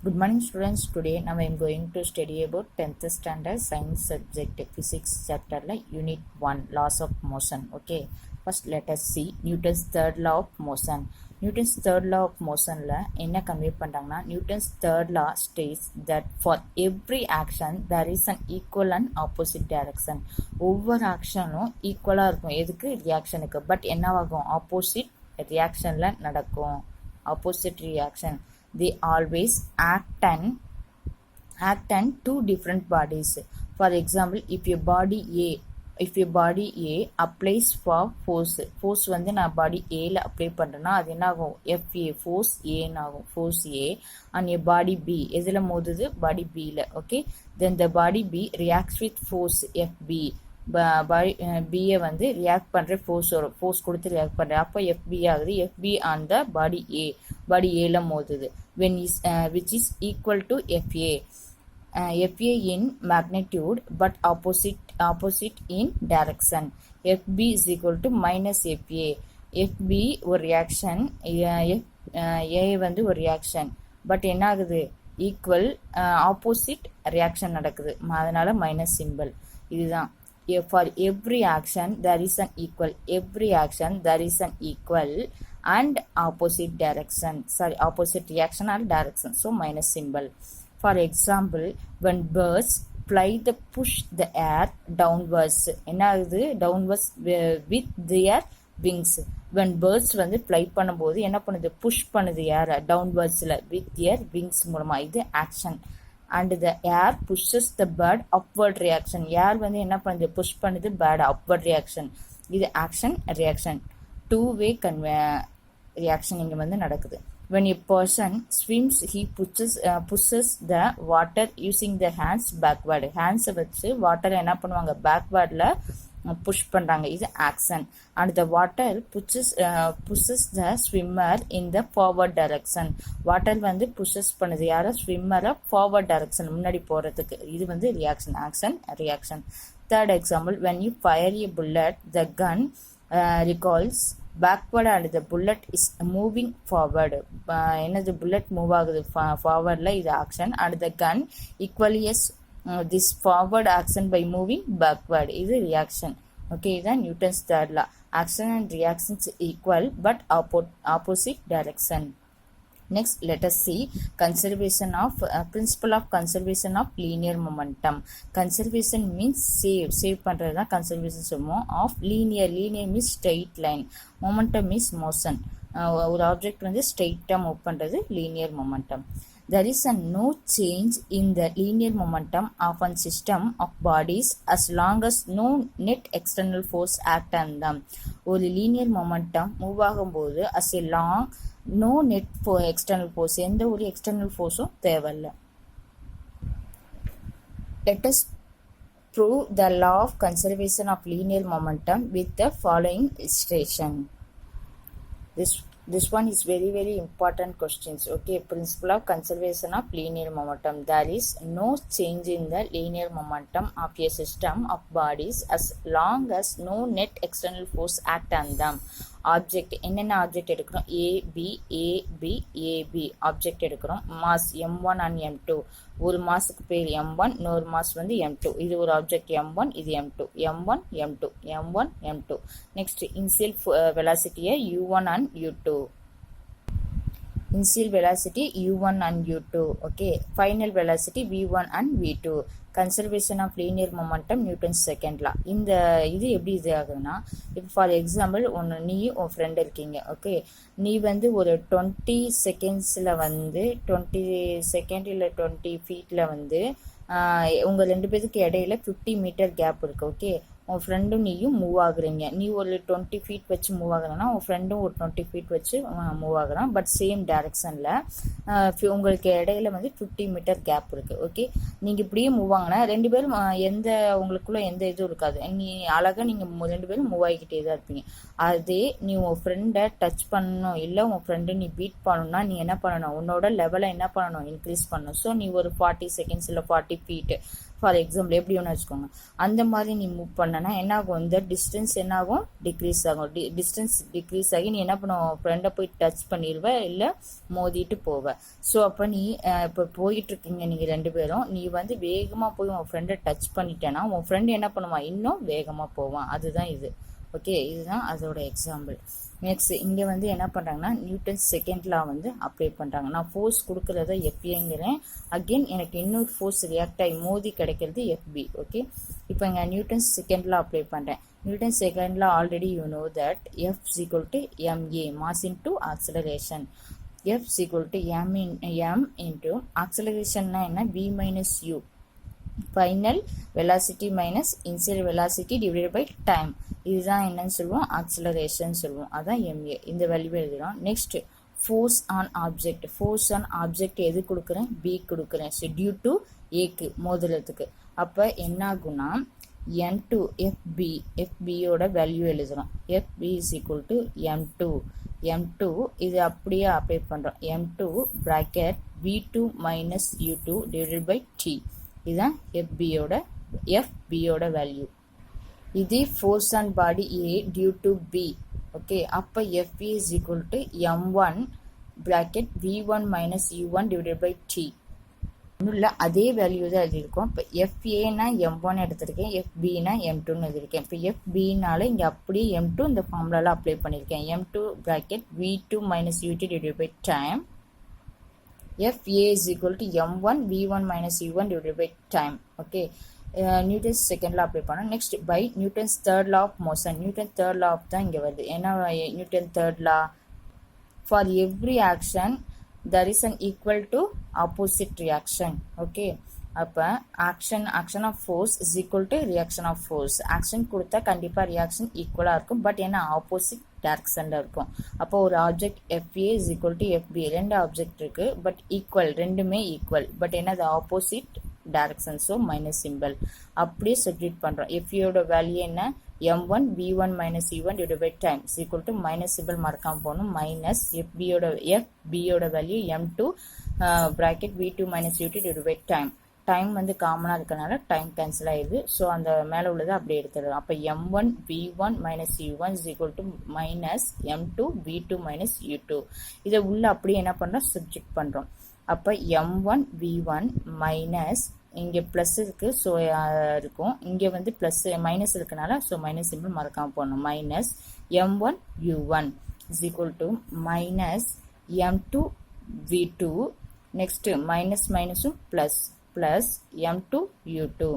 Good morning students. Today now I am going to study about 10th standard science subject physics chapter like unit 1 laws of motion. Okay, first let us see Newton's third law of motion. Newton's third law of motion la enna convey பண்றாங்கன்னா Newton's third law states that for every action there is an equal and opposite direction. ஒவ்வொரு ஆக்ஷனும் ஈக்குவலா இருக்கும் எதுக்கு ரியாக்ஷனுக்கு, but என்னவாகும் opposite ரியாக்ஷன்ல நடக்கும். opposite reaction, they always act on two different bodies. For example, if your body A applies for force வந்து நான் body A ல apply பண்றேன்னா அது என்ன ஆகும் FA force A ஆகும், force A on your body B எதுல மோதுது body B ல. okay, then the body B reacts with force FB. BA வந்து ரியாக்ட் பண்ணுற ஃபோர்ஸ் கொடுத்து ரியாக்ட் பண்ணுற, அப்போ எஃப்பி ஆகுது. எஃப்பி ஆன் த பாடி ஏல மோதுது which is equal to FA. FA in magnitude but opposite in direction. FB is equal to minus FA. FB ஒரு reaction, A வந்து ஒரு ரியாக்ஷன், பட் என்ன ஆகுது ஈக்குவல் ஆப்போசிட் ரியாக்ஷன் நடக்குது, அதனால மைனஸ் சிம்பிள். இதுதான் for every action there is an equal, every action there is an equal and opposite direction, opposite reaction or direction, so minus symbol. For example, when birds fly the push the air downwards, என்ன ஆகுது downwards with their wings. when birds வந்து fly பண்ணும்போது என்ன பண்ணுது push பண்ணுது air downwardsல with their wings மூலமா, இது action. and the air pushes the bird upward reaction. air வந்து என்ன பண்ணுது push பண்ணுது bird upward reaction, இது action reaction, two-way reaction இங்க வந்து நடக்குது. when a person swims he pushes the water using the hands backward. hands வச்சு water என்ன பண்ணுவாங்க backwardல push பண்றாங்க, இது action. and the water pushes the swimmer in the forward direction. water வந்து pushes பண்ணுது யார swimmer forward direction முன்னாடி போறதுக்கு, இது வந்து reaction, action reaction. third example, when you fire a bullet the gun recoils backward and the bullet is moving forward. என்னது bullet move ஆகுது forwardல, இது action. and the gun equally as this forward action by moving backward, இது reaction. okay, இதுதான் Newton's third law. action and reactions equal but opposite direction. next let us see conservation of principle of conservation of linear momentum. conservation means save பண்றது தான் conservation சொல்லுவோம். of linear means straight line, momentum is motion, ஒரு object வந்து ஸ்ட்ரெயிட்டா move பண்றது linear momentum. there is no change in the linear momentum of a system of bodies as long as no net external force act on them. ஒரு linear momentum move ஆகும்போது as a long no net for external force, எந்த ஒரு external forceம் தேவையில்லை. let us prove the law of conservation of linear momentum with the following illustration. This one is very important questions. okay, principle of conservation of linear momentum. there is no change in the linear momentum of a system of bodies as long as no net external force act on them. Object என்னென்ன object எடுக்கிறோம் AB object எடுக்கிறோம். Mass m1 and m2, ஒரு மாஸுக்கு பேர் m1, இன்னொரு mass வந்து m2, இது ஒரு object m1, இது m2, m1 m2 m1 m2. Next initial வெலாசிட்டியை u1 and u2, initial velocity u1 and u2. okay, final velocity v1 and v2. conservation of linear momentum Newton's second law. இந்த இது எப்படி இது ஆகுதுன்னா, இப்போ ஃபார் எக்ஸாம்பிள் நீ உன் ஃப்ரெண்ட் இருக்கீங்க. ஓகே, நீ வந்து ஒரு 20 செகண்ட்ஸில் வந்து 20 செகண்ட் இல்லை 20 ஃபீட்டில் வந்து உங்கள் ரெண்டு பேருக்கு இடையில 50 மீட்டர் கேப் இருக்குது. ஓகே, உன் ஃப்ரெண்டும் நீயும் மூவ் ஆகுறீங்க. நீ ஒரு 20 ஃபீட் வச்சு மூவ் ஆகுறனா உன் ஃப்ரெண்டும் ஒரு 20 ஃபீட் வச்சு மூவ் ஆகுறான், பட் சேம் டைரக்ஷனில் உங்களுக்கு இடையில வந்து 50 மீட்டர் கேப் இருக்குது. ஓகே, நீங்கள் இப்படியே மூவ் ஆகினா ரெண்டு பேரும் உங்களுக்குள்ள எந்த இதுவும் இருக்காது, நீ அழகாக நீங்கள் ரெண்டு பேரும் மூவ் ஆகிக்கிட்டே தான் இருப்பீங்க. அதே நீ உன் ஃப்ரெண்டை டச் பண்ணணும் இல்லை உன் ஃப்ரெண்டை நீ பீட் பண்ணணும்னா நீ என்ன பண்ணணும், உன்னோட லெவலை என்ன பண்ணணும் இன்க்ரீஸ் பண்ணணும். ஸோ நீ ஒரு 40 செகண்ட்ஸ் இல்லை 40 ஃபீட் ஃபார் எக்ஸாம்பிள் எப்படி ஒன்று வச்சுக்கோங்க, அந்த மாதிரி நீ மூவ் பண்ணனா என்ன ஆகும், இந்த டிஸ்டன்ஸ் என்ன ஆகும், டிக்ரீஸ் ஆகும். டிஸ்டன்ஸ் டிக்ரீஸ் ஆகி நீ என்ன பண்ணுவ, ஃப்ரெண்டை போய் டச் பண்ணிடுவ, இல்லை மோதிட்டு போவ. ஸோ அப்போ நீ இப்போ போயிட்டு இருக்கீங்க நீங்கள் 2 பேரும், நீ வந்து வேகமாக போய் உன் ஃப்ரெண்டை டச் பண்ணிட்டேன்னா உன் ஃப்ரெண்டு என்ன பண்ணுவான், இன்னும் வேகமாக போவான். அதுதான் இது. ஓகே, இதுதான் அதோட எக்ஸாம்பிள். நெக்ஸ்ட் இங்கே வந்து என்ன பண்ணுறாங்கன்னா நியூட்டன்ஸ் செகண்ட் லா வந்து அப்ளை பண்ணுறாங்க. நான் ஃபோர்ஸ் கொடுக்குறத எஃப்ஏங்கிறேன், அகெயின் எனக்கு இன்னொரு ஃபோர்ஸ் ரியாக்ட் ஆகி மோதி கிடைக்கிறது எஃப்பி. ஓகே, இப்போ இங்கே நியூட்டன்ஸ் செகண்ட் லா அப்ளை பண்ணுறேன். Newton's second law already you know that F is equal to MA, mass into acceleration. F is equal to m into acceleration na enna v minus u, final velocity minus initial velocity divided by time. இதுதான் என்னன்னு சொல்லுவோம், acceleration சொல்லுவோம். அதான் ma. இந்த value எழுதுறோம். Next force an object. Force an object எது கொடுக்குறேன், b கொடுக்குறேன். ஸோ டியூ டு ஏக்கு மோதலத்துக்கு. அப்போ என்ன ஆகும்னா n2 fbயோட வேல்யூ எழுதுறோம். fb is equal to m2 இது அப்படியே அப்ளை பண்ணுறோம். m2 bracket v2 minus u2 divided by t. இதுதான் fbயோட வேல்யூ. இது force on body a due to b. Okay, அப்போ fb is equal to m1 bracket v1 minus u1 divided by t. ஒன்றும் இல்லை, அதே வேல்யூ தான் எழுதியிருக்கோம். இப்போ எஃப்ஏனா m1 எடுத்திருக்கேன், எஃப்பினா m2ன்னு எழுதியிருக்கேன். இப்போ எஃப்பினால இங்கே அப்படியே m2 இந்த ஃபார்முலாவில் அப்ளை பண்ணியிருக்கேன். m2 bracket v2 minus u2 divided by time. FA is equal to m1 v1 minus u1 divided by time. Okay, Newton's second law apply பண்ணோம். Next by Newton's third law of motion. Newton third law of தான் இங்கே வருது. ஏன்னா Newton third law, for every action there is an equal to opposite reaction. Okay, அப்போ action of force is equal to reaction of force. action கொடுத்தா கண்டிப்பாக reaction ஈக்குவலாக இருக்கும், but ஏன்னா ஆப்போசிட் டைரக்ஷனில் இருக்கும். அப்போ ஒரு object FA is equal to FB, 2 object இருக்குது, பட் ஈக்குவல், ரெண்டுமே ஈக்குவல், பட் என்ன அது opposite direction. So minus simple அப்படியே சப்ஸ்டிட்யூட் பண்ணுறோம். FAயோட வேல்யூ என்ன, m1 v1 minus u1 divided by time is equal to minus symbol மறக்காம போகணும், மைனஸ் fbயோட value m2 bracket v2 minus u2 divided by time. டைம் வந்து காமனாக இருக்கனால டைம் கேன்சல் ஆயிடுது. ஸோ அந்த மேலே உள்ளதை அப்படியே எடுத்துடுறோம். அப்போ m1 v1 minus u1 is equal to minus m2 v2 minus u2. இதை உள்ள அப்படியே என்ன பண்ணுறோம், சப்ஜெக்ட் பண்ணுறோம். அப்போ m1 v1 மைனஸ் இங்கே ப்ளஸ் இருக்குது, ஸோ இருக்கும், இங்கே வந்து ப்ளஸ் மைனஸ் இருக்கனால ஸோ மைனஸ் சிம்பிள் மறக்காமல் போடணும். Minus m1 u1 is equal to minus m2 v2, next minus மைனஸும் ப்ளஸ் m2 u2.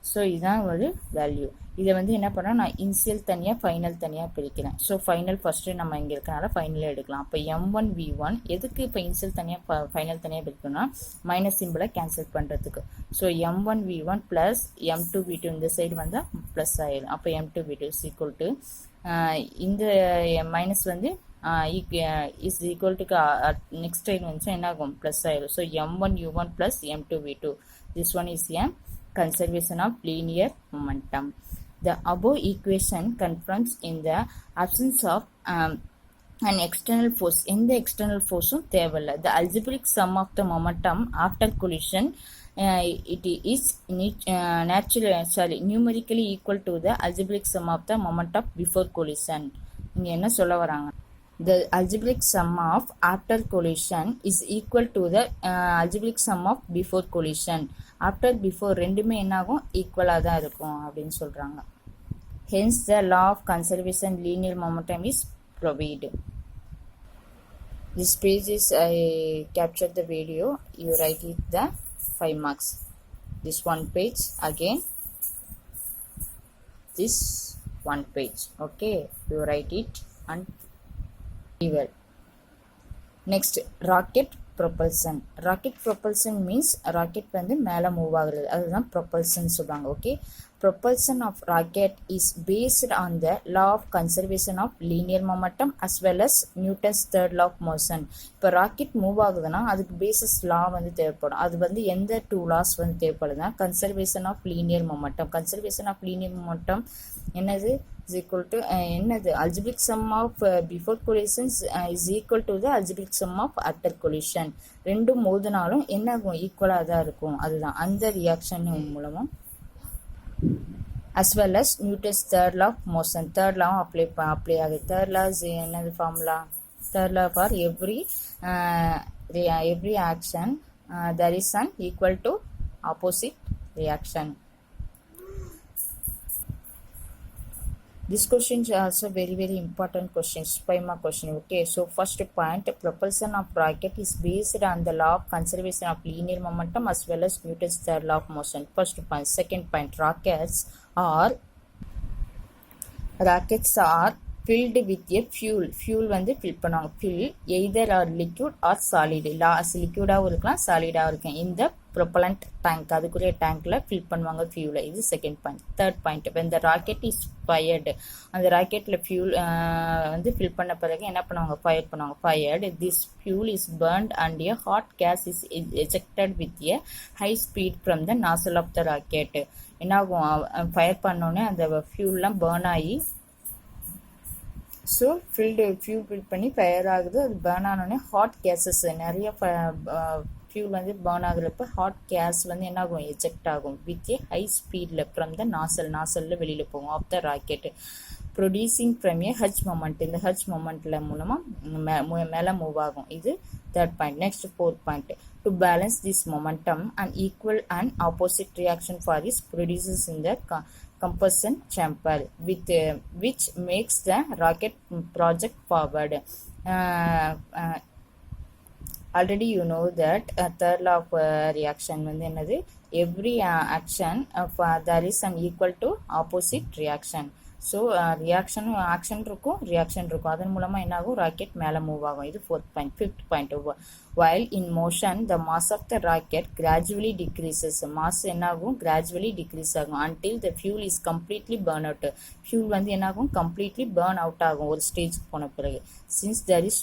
ஸோ இதுதான் ஒரு வேல்யூ. இதை வந்து என்ன பண்ணோம், நான் இனிஷியல் தனியாக ஃபைனல் தனியாக பிரிக்கிறேன். ஸோ ஃபைனல் ஃபஸ்ட்டு நம்ம இங்கே இருக்கனால ஃபைனலில் எடுக்கலாம். அப்போ m1 v1 எதுக்கு இப்போ இனிஷியல் தனியாக ஃபைனல் தனியாக பிரிக்கணும்னா மைனஸ் சிம்பிளை கேன்சல் பண்ணுறதுக்கு. So m1 v1 plus m2 v2 இந்த சைடு வந்தால் ப்ளஸ் ஆயிடும். அப்போ m2 v2 is equal to இந்த மைனஸ் வந்து is equal to next time வந்து என்ன ஆகும், ப்ளஸ் ஆயிடும். So m1 u1 plus m2 v2. this one is a conservation of linear momentum. The above equation confirms in the absence of an external force. எந்த external forceம் தேவையில்லை. The algebraic sum of the momentum after collision it is numerically equal to the algebraic sum of the momentum before collision. இங்க என்ன சொல்ல வராங்க, the algebraic sum of after collision is equal to the algebraic sum of before collision. after before ரெண்டுமே என்ன ஆகும், ஈக்குவலாக தான் இருக்கும் அப்படின்னு சொல்கிறாங்க. hence the law of conservation linear momentum is provided. This page is I captured the video, you write it the 5 marks. This one page again, this one page. Okay, you write it and well. Next, rocket propulsion. Rocket propulsion means rocket வந்து மேலே move ஆகுறது, அதுதான் propulsion சொல்லுவாங்க. Okay, propulsion of rocket is based on the law of conservation of linear momentum as well as Newton's third law of motion. இப்போ rocket move ஆகுதுன்னா அதுக்கு basis லா வந்து தேவைப்படும். அது வந்து எந்த டூ லாஸ் வந்து தேவைப்படுதுன்னா conservation of linear momentum. Conservation of linear momentum என்னது is equal to என்னது algebraic sum of before collisions is equal to the algebraic sum of after collision. ரெண்டும் மோதினாலும் என்ன ஆகும், ஈக்குவலாக தான் இருக்கும். அதுதான் அந்த ரியாக்ஷன் மூலமா as well as Newton's third law of motion. Third law apply ஆகுது. Third law is என்னது formula? Third law for every action there is an equal to opposite reaction. This question is also very important questions. 5 mark question. Okay, so first point, propulsion of rocket is based on the law of conservation of linear momentum as well as Newton's third law of motion. First point. Second point, rockets are filled with a fuel வந்து fill பண்ணுவாங்க. fill either or liquid or solid. லிக்விடாகவும் இருக்கலாம், சாலிடாகவும் இருக்கும். இந்த propellant tank, அதுக்குரிய டேங்க்ல fill பண்ணுவாங்க fuel. இது second point. Third point, when the rocket is fired, அந்த ராக்கெட்ல fuel வந்து fill பண்ண பிறகு என்ன பண்ணுவாங்க, ஃபயர் பண்ணுவாங்க. fired, this fuel is burned and a hot gas is ejected with a high speed from the nozzle of the rocket. என்ன ஆகும், fire பண்ணோன்னே அந்த ஃபியூல்லாம் பேர்ன் ஆகி ஸோ ஃபியூல் ஃபில் பண்ணி ஃபயர் ஆகுது. அது பேர்ன் ஆனோடனே ஹாட் கேஸஸ் நிறைய ஃபியூல் வந்து பேர்ன் ஆகுறப்ப ஹாட் கேஸ் வந்து என்ன ஆகும், எஜெக்ட் ஆகும் வித் ஏ ஹை ஸ்பீடில் ஃப்ரம் த நாசலில் வெளியில் போகும் of the rocket producing from a huge moment. இந்த ஹச் மொமெண்ட்டில் மூலமாக மேலே மூவ் ஆகும். இது third point. Next fourth point, to balance this momentum and equal and opposite reaction for is produces in the combustion chamber with which makes the rocket project forward. Already you know that third law of reaction வந்து என்னது, every action there is an equal to opposite reaction. So action இருக்கும், reaction இருக்கும். அதன் மூலமாக என்ன ஆகும், rocket மேலே move ஆகும். இது fourth point. Fifth point, while in motion the mass of the rocket gradually decreases. Mass என்ன ஆகும், gradually decrease ஆகும் until the fuel is completely burn out. fuel வந்து என்ன ஆகும், completely burn out ஆகும் ஒரு ஸ்டேஜ்க்கு போன பிறகு. since there is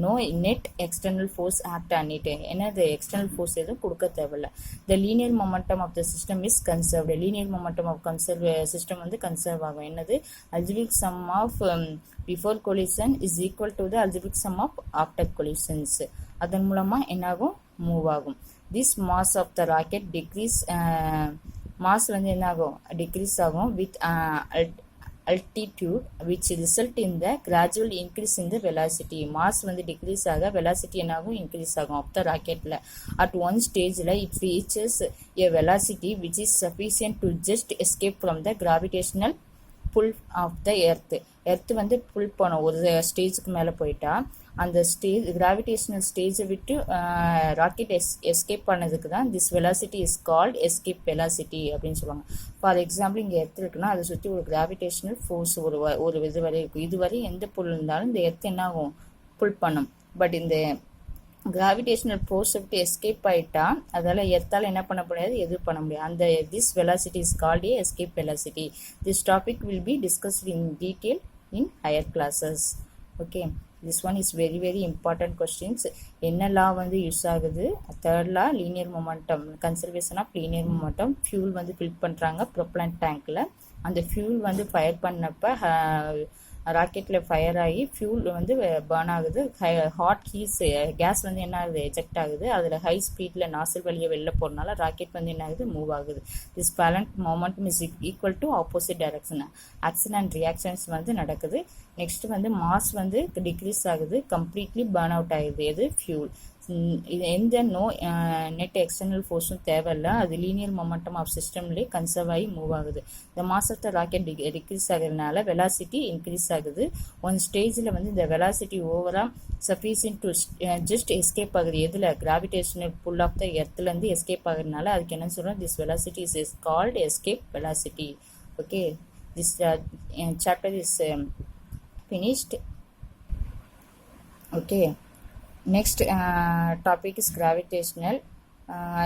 no net external force act on it, என்னது எக்ஸ்டர்னல் ஃபோர்ஸ் எதுவும் கொடுக்க தேவையில்ல. the linear momentum of the system is conserved. linear momentum of system வந்து கன்சர்வ் ஆகும். என்னது, algebraic sum of before collision is equal to the algebraic sum of after collisions. அதன் மூலமா என்னாகும், மூவ் ஆகும். this mass of the rocket decrease, mass வந்து என்னாகும், decrease ஆகும் with altitude which result in the gradual increase in the velocity. mass வந்து decrease ஆக velocity என்னாகும், increase ஆகும் of the rocketல. at one stage it reaches a velocity which is sufficient to just escape from the gravitational pull of the earth வந்து புல் பண்ணும். ஒரு ஸ்டேஜுக்கு மேலே போயிட்டா அந்த ஸ்டேஜ் கிராவிடேஷனல் ஸ்டேஜை விட்டு ராக்கெட் எஸ்கேப் பண்ணதுக்கு தான் this velocity is called escape velocity அப்படின்னு சொல்லுவாங்க. ஃபார் எக்ஸாம்பிள் இங்கே எர்த் இருக்குன்னா அதை சுற்றி ஒரு கிராவிடேஷனல் ஃபோர்ஸ் ஒரு இதுவரை இருக்கும். இதுவரை எந்த புல் இருந்தாலும் இந்த எர்த் என்ன ஆகும், புல் பண்ணும். பட் இந்த கிராவிடேஷனல் ஃபோர்ஸை விட்டு எஸ்கேப் ஆகிட்டா அதால் எர்த்தால் என்ன பண்ண முடியாது, எதுவும் பண்ண முடியாது. அந்த this velocity is called A escape velocity. This topic will be discussed in detail in higher classes. Okay, this one is very important questions. என்ன லா வந்து யூஸ் ஆகுது, third law linear momentum, conservation of linear momentum. Fuel வந்து fill பண்ணுறாங்க propellant டேங்க்கில். அந்த fuel வந்து fire பண்ணப்போ ராக்கெட்டில் ஃபயர் ஆகி ஃபியூல் வந்து பர்ன் ஆகுது. ஹாட் கேஸ் வந்து என்ன ஆகுது, எஜெக்ட் ஆகுது. அதில் ஹை ஸ்பீடில் நாசல் வழியை வெளில போகிறதுனால ராக்கெட் வந்து என்ன ஆகுது, மூவ் ஆகுது. This balanced momentum is equal to opposite direction. Action and reactions வந்து நடக்குது. நெக்ஸ்ட் வந்து மாஸ் வந்து டிக்ரீஸ் ஆகுது, கம்ப்ளீட்லி பர்ன் அவுட் ஆகுது. எது, ஃபியூல். இது எந்த நெட் எக்ஸ்டர்னல் ஃபோர்ஸும் தேவையில்லை. அது லீனியர் மொமெண்டம் ஆஃப் சிஸ்டம்லேயே கன்சர்வ் ஆகி மூவ் ஆகுது. இந்த mass of the rocket decrease ஆகுறதுனால வெலாசிட்டி இன்க்ரீஸ் ஆகுது. ஒன் ஸ்டேஜில் வந்து இந்த வெலாசிட்டி ஓவராக சஃபிஷியன்ட் டு ஜஸ்ட் எஸ்கேப் ஆகுது. எதில், கிராவிடேஷனல் புல் ஆஃப் த எர்த்லேருந்து எஸ்கேப் ஆகுறதுனால அதுக்கு என்ன சொல்கிறோம், this velocity is called escape velocity. Okay, this chapter is finished. Okay, next topic is gravitational.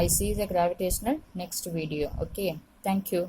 I see the gravitational next video. Okay, thank you.